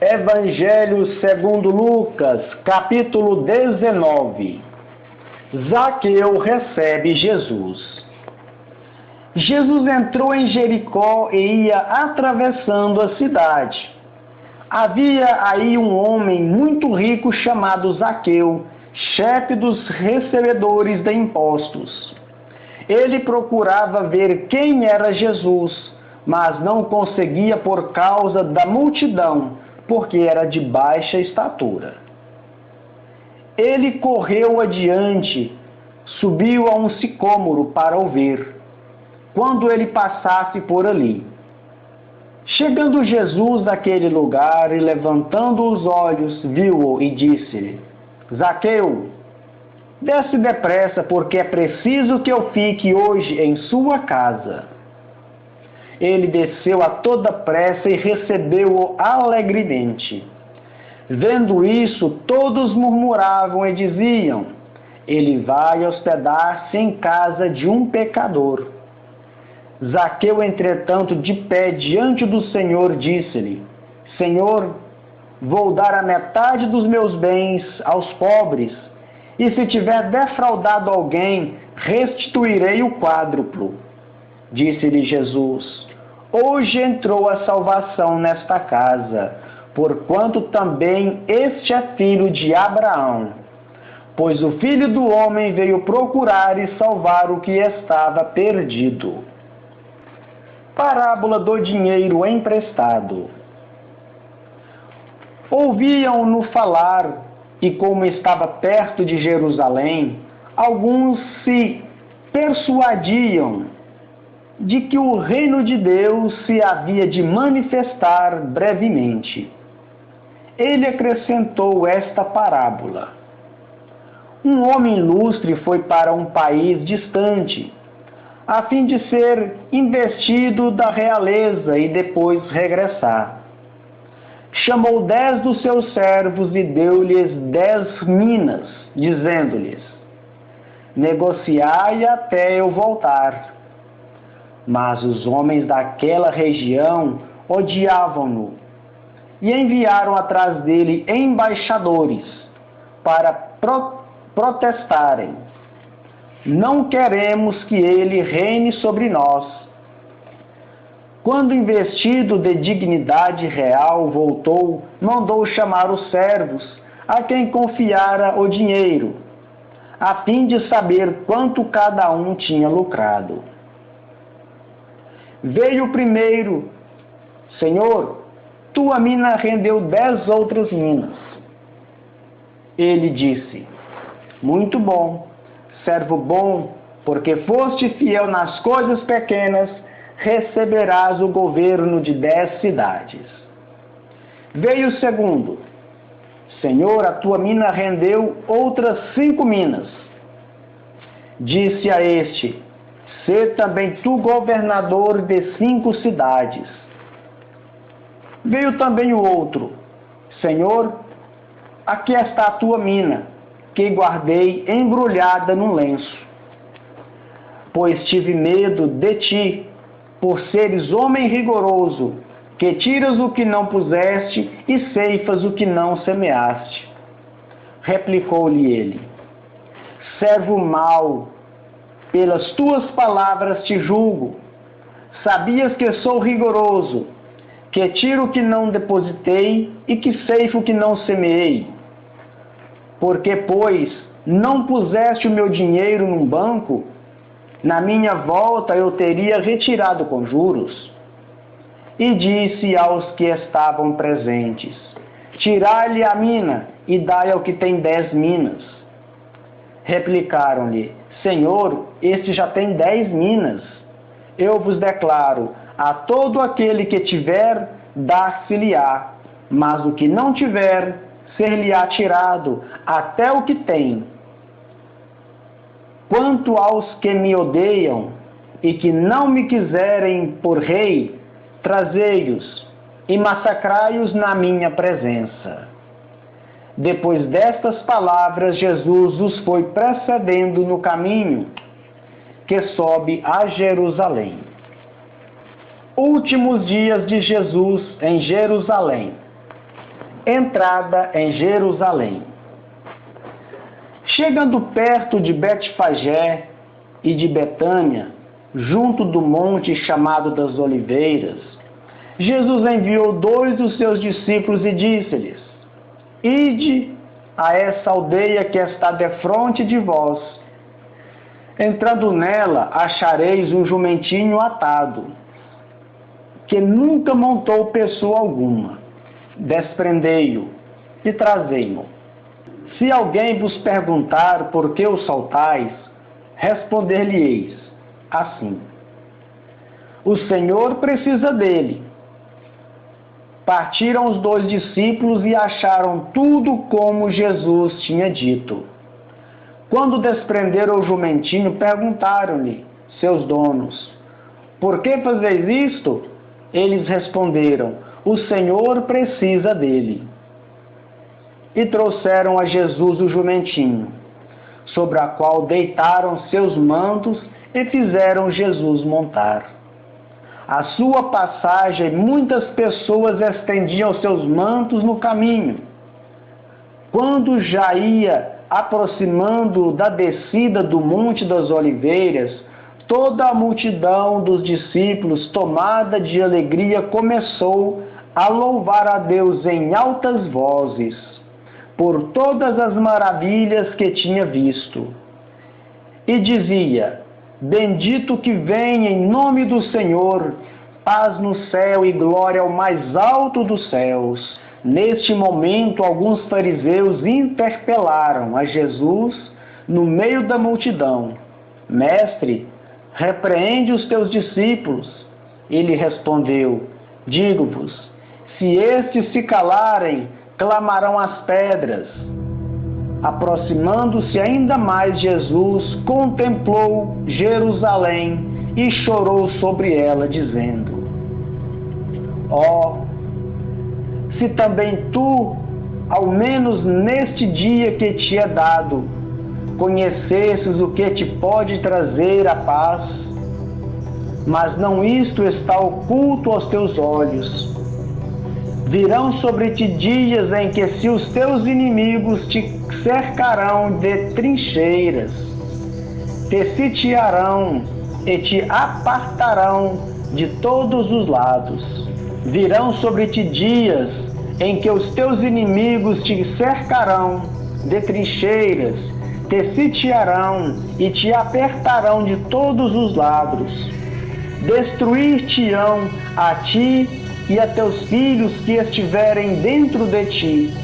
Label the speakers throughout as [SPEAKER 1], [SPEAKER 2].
[SPEAKER 1] Evangelho segundo Lucas, capítulo 19. Zaqueu recebe Jesus. Jesus entrou em Jericó e ia atravessando a cidade. Havia aí um homem muito rico chamado Zaqueu, chefe dos recebedores de impostos. Ele procurava ver quem era Jesus, mas não conseguia por causa da multidão, porque era de baixa estatura. Ele correu adiante, subiu a um sicômoro para o ver, quando ele passasse por ali. Chegando Jesus naquele lugar e levantando os olhos, viu-o e disse-lhe: Zaqueu, desce depressa, porque é preciso que eu fique hoje em sua casa. Ele desceu a toda pressa e recebeu-o alegremente. Vendo isso, todos murmuravam e diziam: ele vai hospedar-se em casa de um pecador. Zaqueu, entretanto, de pé diante do Senhor, disse-lhe: Senhor, vou dar a metade dos meus bens aos pobres, e se tiver defraudado alguém, restituirei o quádruplo. Disse-lhe Jesus: hoje entrou a salvação nesta casa, porquanto também este é filho de Abraão. Pois o Filho do Homem veio procurar e salvar o que estava perdido. Parábola do dinheiro emprestado. Ouviam-no falar, e como estava perto de Jerusalém, alguns se persuadiam de que o reino de Deus se havia de manifestar brevemente. Ele acrescentou esta parábola: um homem ilustre foi para um país distante, a fim de ser investido da realeza e depois regressar. Chamou 10 dos seus servos e deu-lhes 10 minas, dizendo-lhes: negociai até eu voltar. Mas os homens daquela região odiavam-no e enviaram atrás dele embaixadores para protestarem: não queremos que ele reine sobre nós. Quando investido de dignidade real voltou, mandou chamar os servos, a quem confiara o dinheiro, a fim de saber quanto cada um tinha lucrado. Veio o primeiro: Senhor, tua mina rendeu 10 outras minas. Ele disse: muito bom, servo bom, porque foste fiel nas coisas pequenas, receberás o governo de 10 cidades. Veio o segundo: Senhor, a tua mina rendeu outras 5 minas. Disse a este: sê também tu governador de 5 cidades. Veio também o outro: Senhor, aqui está a tua mina, que guardei embrulhada num lenço. Pois tive medo de ti, por seres homem rigoroso, que tiras o que não puseste e ceifas o que não semeaste. Replicou-lhe ele: servo mau, pelas tuas palavras te julgo. Sabias que sou rigoroso, que tiro o que não depositei e que ceifo o que não semeei. Porque, pois, não puseste o meu dinheiro num banco, na minha volta eu teria retirado com juros. E disse aos que estavam presentes: tirai-lhe a mina e dai ao que tem 10 minas. Replicaram-lhe: Senhor, este já tem 10 minas. Eu vos declaro, a todo aquele que tiver, dar-se-lhe-á, mas o que não tiver, ser-lhe-á tirado, até o que tem. Quanto aos que me odeiam e que não me quiserem por rei, trazei-os e massacrai-os na minha presença. Depois destas palavras, Jesus os foi precedendo no caminho que sobe a Jerusalém. Últimos dias de Jesus em Jerusalém. Entrada em Jerusalém. Chegando perto de Betfagé e de Betânia, junto do monte chamado das Oliveiras, Jesus enviou 2 dos seus discípulos e disse-lhes: Ide a essa aldeia que está defronte de vós. Entrando nela, achareis um jumentinho atado, que nunca montou pessoa alguma. Desprendei-o e trazei-mo. Se alguém vos perguntar por que o soltais, responder-lhe-eis assim: O Senhor precisa dele. Partiram os 2 discípulos e acharam tudo como Jesus tinha dito. Quando desprenderam o jumentinho, perguntaram-lhe seus donos: Por que fazeis isto? Eles responderam: O Senhor precisa dele. E trouxeram a Jesus o jumentinho, sobre a qual deitaram seus mantos e fizeram Jesus montar. À sua passagem, muitas pessoas estendiam seus mantos no caminho. Quando já ia aproximando da descida do Monte das Oliveiras, toda a multidão dos discípulos, tomada de alegria, começou a louvar a Deus em altas vozes, por todas as maravilhas que tinha visto. E dizia: Bendito que vem em nome do Senhor, paz no céu e glória ao mais alto dos céus. Neste momento, alguns fariseus interpelaram a Jesus no meio da multidão: Mestre, repreende os teus discípulos. Ele respondeu: Digo-vos, se estes se calarem, clamarão as pedras. Aproximando-se ainda mais, Jesus contemplou Jerusalém e chorou sobre ela, dizendo: Ó, se também tu, ao menos neste dia que te é dado, conhecesses o que te pode trazer a paz, mas não isto está oculto aos teus olhos. Virão sobre ti dias em que se os teus inimigos te cercarão de trincheiras, te sitiarão e te apartarão de todos os lados. Virão sobre ti dias em que os teus inimigos te cercarão de trincheiras, te sitiarão e te apertarão de todos os lados. Destruir-te-ão a ti e a teus filhos que estiverem dentro de ti,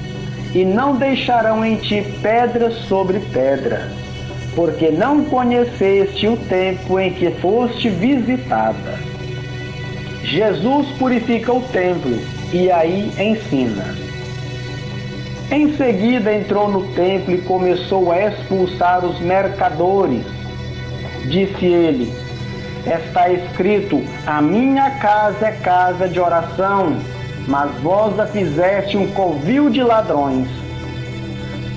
[SPEAKER 1] e não deixarão em ti pedra sobre pedra, porque não conheceste o tempo em que foste visitada. Jesus purifica o templo e aí ensina. Em seguida entrou no templo e começou a expulsar os mercadores. Disse ele: Está escrito: A minha casa é casa de oração, mas vós a fizeste um covil de ladrões.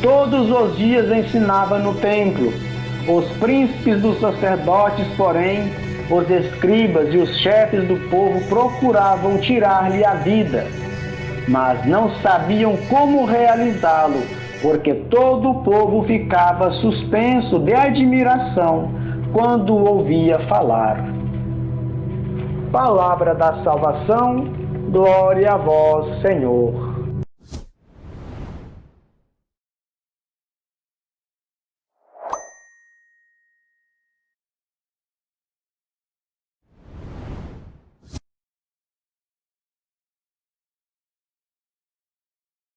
[SPEAKER 1] Todos os dias ensinava no templo. Os príncipes dos sacerdotes, porém, os escribas e os chefes do povo procuravam tirar-lhe a vida, mas não sabiam como realizá-lo, porque todo o povo ficava suspenso de admiração quando o ouvia falar. Palavra da salvação, glória a vós, Senhor.